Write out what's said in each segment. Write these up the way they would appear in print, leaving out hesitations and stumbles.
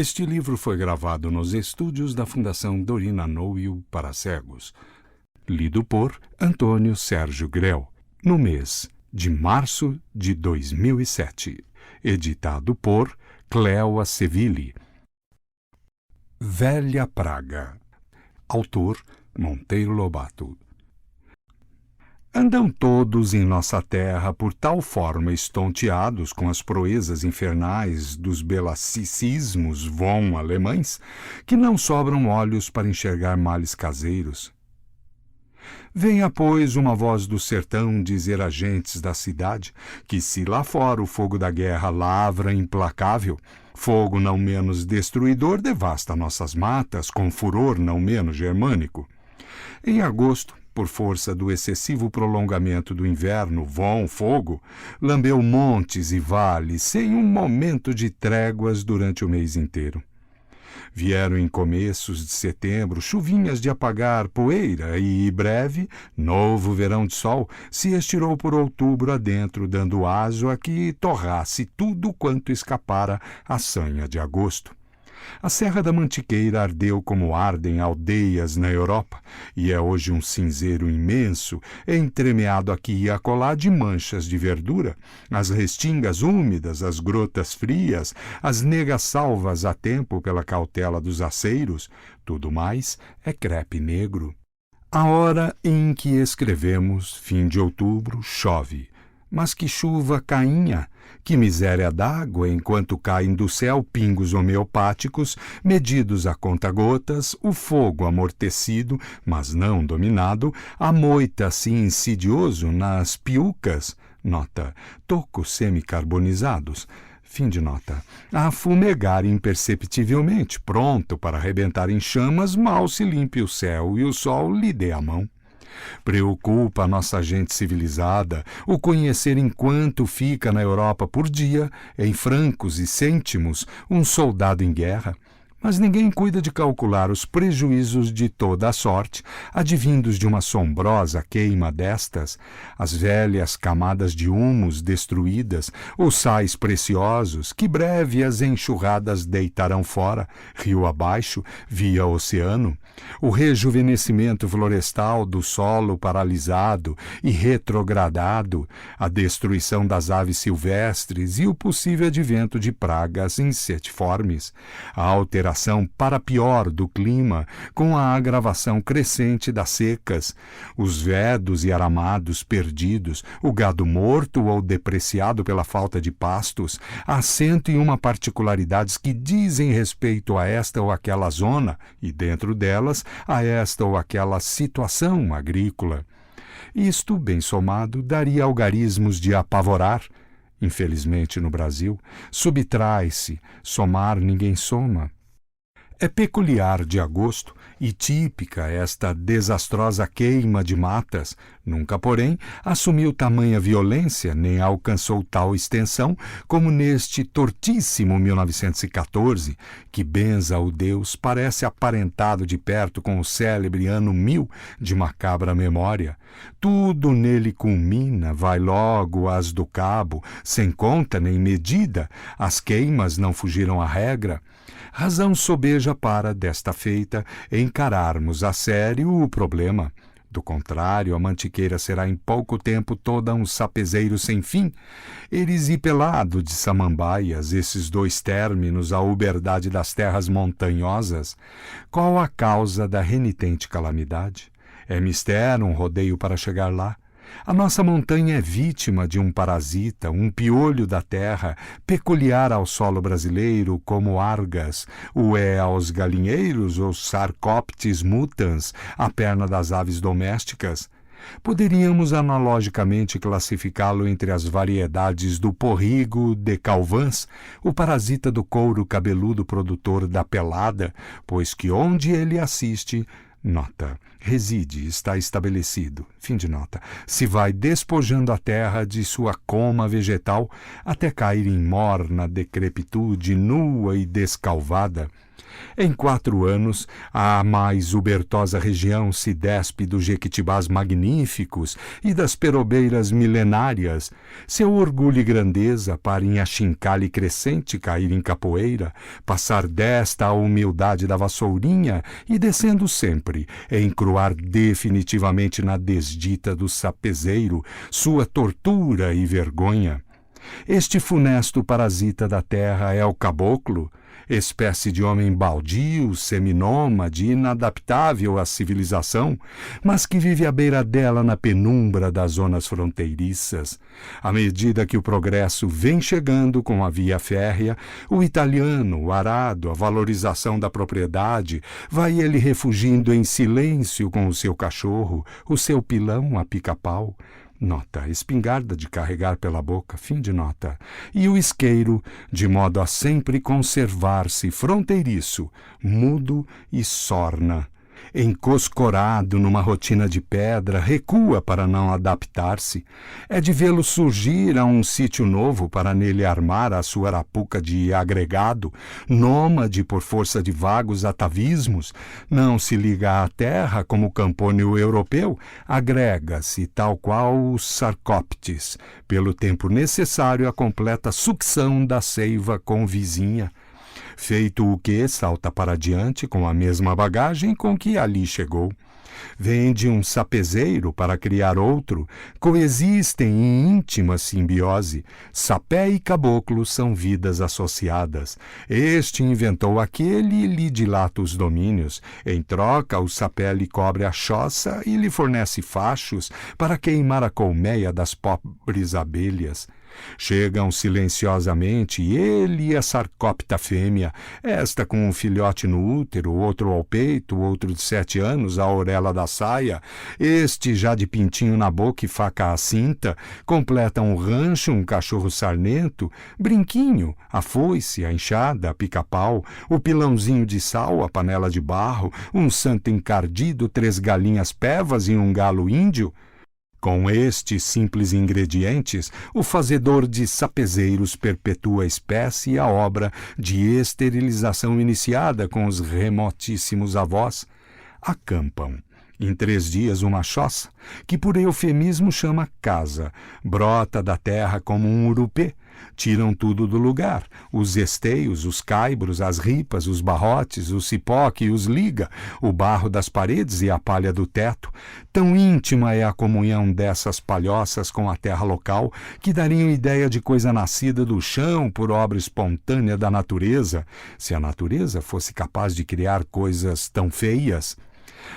Este livro foi gravado nos estúdios da Fundação Dorina Noel para cegos. Lido por Antônio Sérgio Grell, no mês de março de 2007. Editado por Cleo Acevilli. Velha Praga. Autor Monteiro Lobato. Andam todos em nossa terra por tal forma estonteados com as proezas infernais dos belasticismos von alemães, que não sobram olhos para enxergar males caseiros. Venha, pois, uma voz do sertão dizer a gentes da cidade que, se lá fora o fogo da guerra lavra implacável, fogo não menos destruidor devasta nossas matas com furor não menos germânico. Em agosto, por força do excessivo prolongamento do inverno, von fogo lambeu montes e vales sem um momento de tréguas durante o mês inteiro. Vieram em começos de setembro chuvinhas de apagar poeira e, breve, novo verão de sol se estirou por outubro adentro, dando aso a que torrasse tudo quanto escapara à sanha de agosto. A Serra da Mantiqueira ardeu como ardem aldeias na Europa, e é hoje um cinzeiro imenso, entremeado aqui e acolá de manchas de verdura, as restingas úmidas, as grotas frias, as negas salvas a tempo pela cautela dos aceiros, tudo mais é crepe negro. A hora em que escrevemos, fim de outubro, chove. Mas que chuva cainha, que miséria d'água, enquanto caem do céu pingos homeopáticos, medidos a conta-gotas, o fogo amortecido, mas não dominado, amoita assim insidioso nas piucas, nota, tocos semicarbonizados, fim de nota, a fumegar imperceptivelmente, pronto para arrebentar em chamas, mal se limpe o céu e o sol lhe dê a mão. Preocupa a nossa gente civilizada o conhecer enquanto fica na Europa por dia, em francos e cêntimos, um soldado em guerra. Mas ninguém cuida de calcular os prejuízos de toda a sorte, advindos de uma assombrosa queima destas, as velhas camadas de humus destruídas, os sais preciosos, que breve as enxurradas deitarão fora, rio abaixo, via oceano, o rejuvenescimento florestal do solo paralisado e retrogradado, a destruição das aves silvestres e o possível advento de pragas insetiformes, a alteração para pior do clima, com a agravação crescente das secas, os vedos e aramados perdidos, o gado morto ou depreciado pela falta de pastos, há 101 particularidades que dizem respeito a esta ou aquela zona, e dentro delas a esta ou aquela situação agrícola. Isto, bem somado, daria algarismos de apavorar. Infelizmente, no Brasil, subtrai-se, somar ninguém soma. É peculiar de agosto e típica esta desastrosa queima de matas, nunca, porém, assumiu tamanha violência, nem alcançou tal extensão como neste tortíssimo 1914, que, benza o Deus, parece aparentado de perto com o célebre ano 1000 de macabra memória. Tudo nele culmina, vai logo às do cabo, sem conta nem medida, as queimas não fugiram à regra. Razão sobeja para, desta feita, encararmos a sério o problema. Do contrário, a Mantiqueira será em pouco tempo toda um sapezeiro sem fim. Erisipelado de samambaias, esses dois términos, a uberdade das terras montanhosas. Qual a causa da renitente calamidade? É mistério um rodeio para chegar lá. A nossa montanha é vítima de um parasita, um piolho da terra, peculiar ao solo brasileiro, como argas, o é aos galinheiros, ou Sarcoptes mutans, a perna das aves domésticas. Poderíamos analogicamente classificá-lo entre as variedades do porrigo de Calvans, o parasita do couro cabeludo produtor da pelada, pois que onde ele assiste, nota, reside, está estabelecido, fim de nota, se vai despojando a terra de sua coma vegetal até cair em morna decrepitude, nua e descalvada. Em 4 anos, a mais ubertosa região se despe dos jequitibás magníficos e das perobeiras milenárias. Seu orgulho e grandeza para em achincalhe crescente cair em capoeira, passar desta a humildade da vassourinha e descendo sempre, encruar definitivamente na desdita do sapezeiro sua tortura e vergonha. Este funesto parasita da terra é o caboclo, espécie de homem baldio, seminômade, inadaptável à civilização, mas que vive à beira dela na penumbra das zonas fronteiriças. À medida que o progresso vem chegando com a via férrea, o italiano, o arado, a valorização da propriedade, vai ele refugindo em silêncio com o seu cachorro, o seu pilão a pica-pau. Nota, espingarda de carregar pela boca, fim de nota. E o isqueiro, de modo a sempre conservar-se fronteiriço, mudo e sorna. Encoscorado numa rotina de pedra, recua para não adaptar-se. É de vê-lo surgir a um sítio novo para nele armar a sua arapuca de agregado, nômade por força de vagos atavismos. Não se liga à terra como o campônio europeu, agrega-se, tal qual os sarcóptes, pelo tempo necessário à completa sucção da seiva convizinha. Feito o que, salta para diante com a mesma bagagem com que ali chegou. Vende um sapezeiro para criar outro, coexistem em íntima simbiose. Sapé e caboclo são vidas associadas. Este inventou aquele e lhe dilata os domínios. Em troca, o sapé lhe cobre a choça e lhe fornece fachos para queimar a colmeia das pobres abelhas. Chegam silenciosamente ele e a sarcópta fêmea, esta com um filhote no útero, outro ao peito, outro de 7 anos à orelha da saia, este já de pintinho na boca e faca à cinta, completam um rancho, um cachorro sarnento, brinquinho, a foice, a enxada, a pica-pau, o pilãozinho de sal, a panela de barro, um santo encardido, 3 galinhas pevas e um galo índio. Com estes simples ingredientes, o fazedor de sapezeiros perpetua a espécie e a obra de esterilização iniciada com os remotíssimos avós. Acampam. Em 3 dias uma choça, que por eufemismo chama casa, brota da terra como um urupê. Tiram tudo do lugar, os esteios, os caibros, as ripas, os barrotes, o cipó que os liga, o barro das paredes e a palha do teto. Tão íntima é a comunhão dessas palhoças com a terra local que dariam ideia de coisa nascida do chão por obra espontânea da natureza, se a natureza fosse capaz de criar coisas tão feias.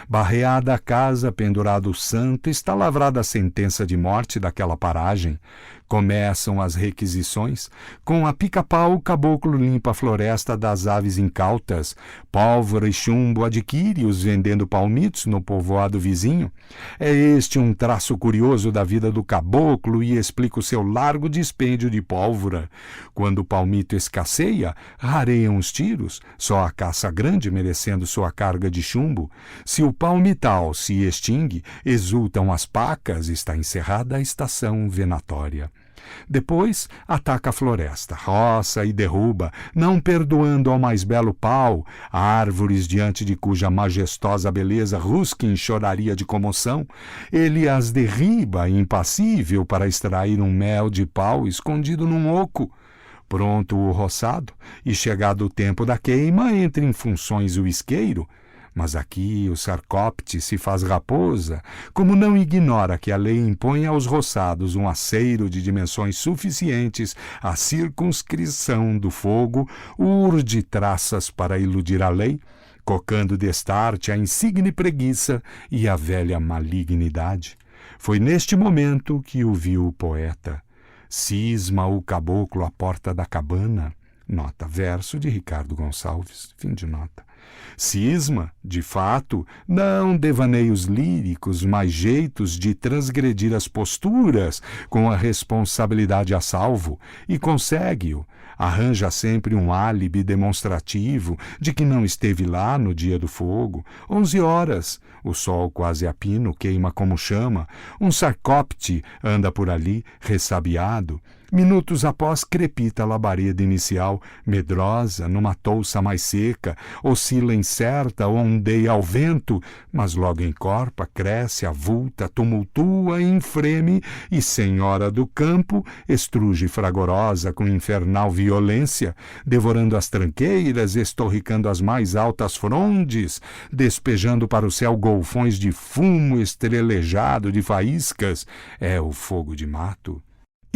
Barreada a casa, pendurado o santo, está lavrada a sentença de morte daquela paragem. Começam as requisições. Com a pica-pau, o caboclo limpa a floresta das aves incautas. Pólvora e chumbo adquire-os vendendo palmitos no povoado vizinho. É este um traço curioso da vida do caboclo e explica o seu largo dispêndio de pólvora. Quando o palmito escasseia, rareiam os tiros, só a caça grande merecendo sua carga de chumbo. Se o palmital se extingue, exultam as pacas, está encerrada a estação venatória. Depois ataca a floresta, roça e derruba, não perdoando ao mais belo pau, árvores diante de cuja majestosa beleza Ruskin choraria de comoção. Ele as derriba, impassível, para extrair um mel de pau escondido num oco. Pronto o roçado, e chegado o tempo da queima, entra em funções o isqueiro. Mas aqui o sarcópte se faz raposa, como não ignora que a lei impõe aos roçados um aceiro de dimensões suficientes à circunscrição do fogo, urde traças para iludir a lei, cocando destarte a insigne preguiça e a velha malignidade. Foi neste momento que o viu o poeta. Cisma o caboclo à porta da cabana. Nota, verso de Ricardo Gonçalves, fim de nota. Cisma, de fato, não devaneios líricos, mas jeitos de transgredir as posturas com a responsabilidade a salvo, e consegue-o. Arranja sempre um álibi demonstrativo de que não esteve lá no dia do fogo. 11 horas. O sol quase a pino queima como chama. Um sarcópte anda por ali, ressabiado. Minutos após crepita a labareda inicial, medrosa, numa touça mais seca, oscila incerta, ondeia ao vento, mas logo encorpa, cresce, avulta, tumultua, infreme e, senhora do campo, estruge fragorosa com infernal violência, devorando as tranqueiras, estorricando as mais altas frondes, despejando para o céu golfões de fumo estrelejado de faíscas. É o fogo de mato.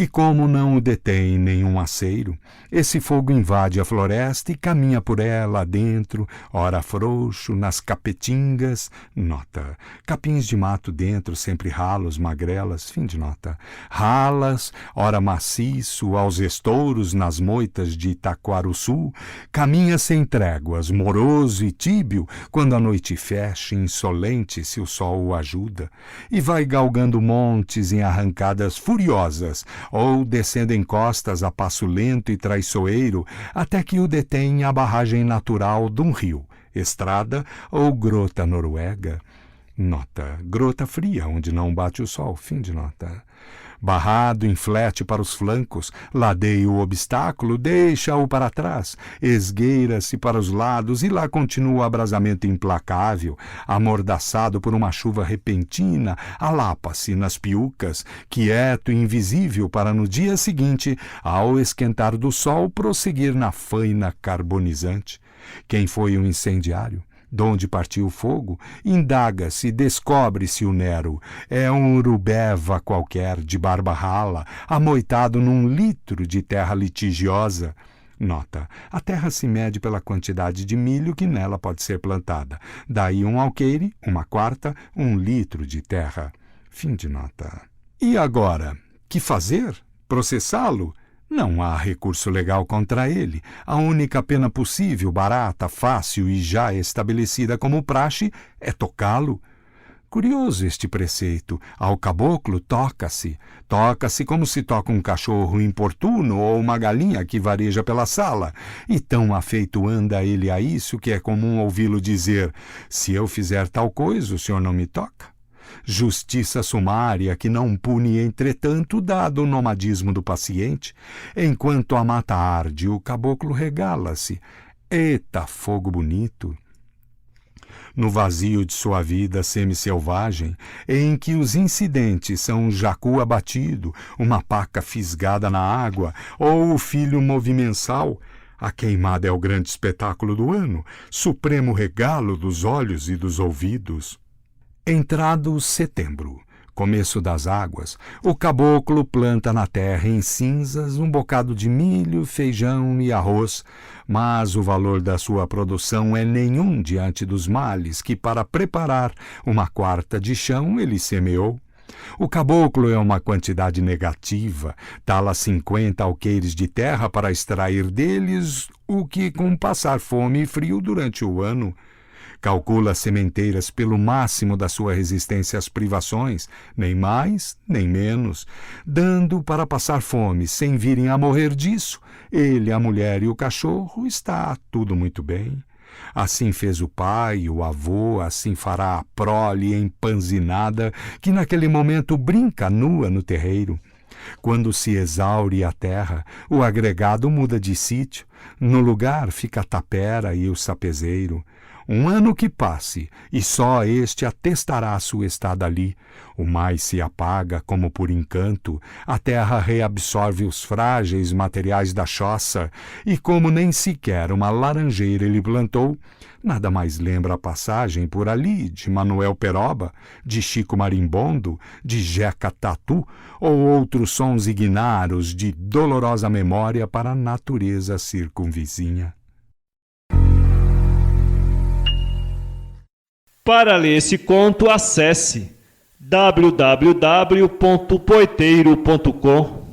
E como não o detém nenhum aceiro, esse fogo invade a floresta e caminha por ela adentro, ora frouxo, nas capetingas, nota, capins de mato dentro, sempre ralos, magrelas, fim de nota, ralas, ora maciço, aos estouros, nas moitas de Itaquaruçu, caminha sem tréguas, moroso e tíbio, quando a noite fecha, insolente se o sol o ajuda, e vai galgando montes em arrancadas furiosas, ou descendo em costas a passo lento e traiçoeiro, até que o detém a barragem natural de um rio, estrada ou grota noruega. Nota, grota fria, onde não bate o sol, fim de nota. Barrado, inflete para os flancos, ladeia o obstáculo, deixa-o para trás, esgueira-se para os lados e lá continua o abrasamento implacável, amordaçado por uma chuva repentina, alapa-se nas piucas, quieto e invisível para no dia seguinte, ao esquentar do sol, prosseguir na faina carbonizante. Quem foi o incendiário? Donde partiu o fogo, indaga-se, descobre-se o Nero. É um urubeva qualquer, de barba rala, amoitado num litro de terra litigiosa. Nota, a terra se mede pela quantidade de milho que nela pode ser plantada. Daí um alqueire, 1/4, 1 litro de terra. Fim de nota. E agora, que fazer? Processá-lo? Não há recurso legal contra ele. A única pena possível, barata, fácil e já estabelecida como praxe, é tocá-lo. Curioso este preceito. Ao caboclo toca-se. Toca-se como se toca um cachorro importuno ou uma galinha que vareja pela sala. E tão afeito anda ele a isso que é comum ouvi-lo dizer: se eu fizer tal coisa, o senhor não me toca? Justiça sumária que não pune, entretanto, dado o nomadismo do paciente. Enquanto a mata arde, o caboclo regala-se. Eita, fogo bonito! No vazio de sua vida semi-selvagem, em que os incidentes são um jacu abatido, uma paca fisgada na água ou o filho movimensal, a queimada é o grande espetáculo do ano, supremo regalo dos olhos e dos ouvidos. Entrado setembro, começo das águas, o caboclo planta na terra em cinzas um bocado de milho, feijão e arroz, mas o valor da sua produção é nenhum diante dos males que, para preparar 1/4 de chão, ele semeou. O caboclo é uma quantidade negativa, tala 50 alqueires de terra para extrair deles o que, com passar fome e frio durante o ano, calcula as sementeiras pelo máximo da sua resistência às privações, nem mais, nem menos, dando para passar fome sem virem a morrer disso. Ele, a mulher e o cachorro, está tudo muito bem. Assim fez o pai, o avô, assim fará a prole empanzinada que naquele momento brinca nua no terreiro. Quando se exaure a terra, o agregado muda de sítio. No lugar fica a tapera e o sapezeiro. 1 ano que passe, e só este atestará a sua estada ali. O mais se apaga como por encanto, a terra reabsorve os frágeis materiais da choça, e como nem sequer uma laranjeira ele plantou, nada mais lembra a passagem por ali de Manuel Peroba, de Chico Marimbondo, de Jeca Tatu, ou outros sons ignaros de dolorosa memória para a natureza circunvizinha. Para ler esse conto, acesse www.poeteiro.com.